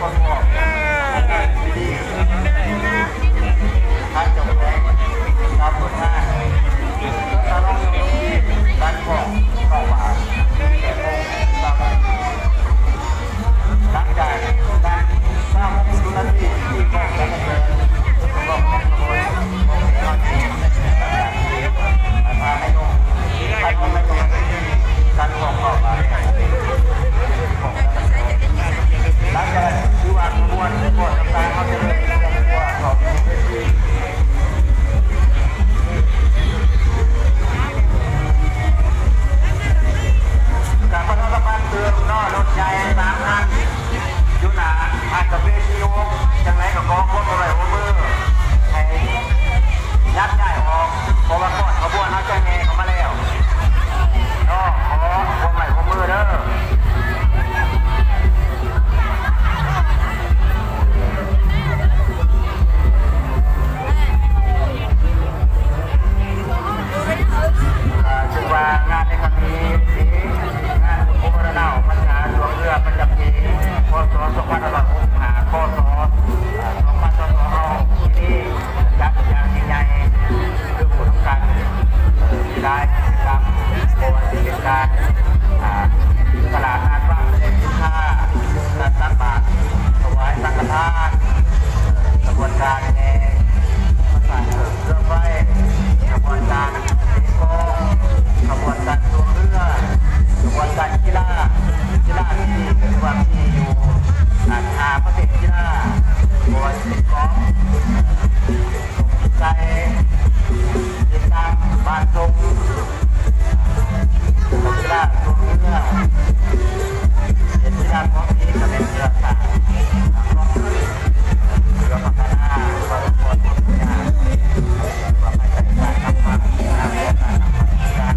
คนบอกดีๆท่านจงแรงตามผลงานตลอดการบอกเข้ามาหลังจากการสร้างสุนัขที่บอกกันเกิดบอกกันโดยบอกกันพาให้ลงท่านไม่ลงการบอกเข้ามาหลังจากที่วางขบวนก่อนต่างๆเขาจะเริ่มตัวของการพัฒนาบ้านเมืองนอกรถใหญ่3 คันอยู่หนาอาจจะเป็นที่โน้จังไรกับกองคนอะไรหัวมือให้ยัดใหญ่ออกเพราะว่าก่อนขบวนเขาจะแห่เขามาแล้วขอหัวใหม่หัวมือเด้อถือว่างานในครั้งนี้งานโอเปร่าพัฒนาดวงเรือประจำปีพศ2565พศ2522เอาที่จัดอย่างใหญ่ๆคือผู้ทำการได้กิจกรรมบริการตลาดนัดว่างเป็นสินค้าการตักบาตรถวายสังฆทานกระบวนการในภาษาเครื่องไฟกระบวนการตีโก้กระบวนการตัวเรือกระบวนการกีฬาที่เป็นความที่อยู่ประเภทกีฬาบอลกอล์ฟใจติดตามบ้านทรงกีฬาตัวเรือเป็นกีฬาของที่จะเป็นเรือสายเรือพัฒนาบอลบอลทุกอย่างว่าไม่ใช่การทำความกีฬาเป็นการทำความกีฬา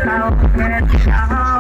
เราเป็นชาว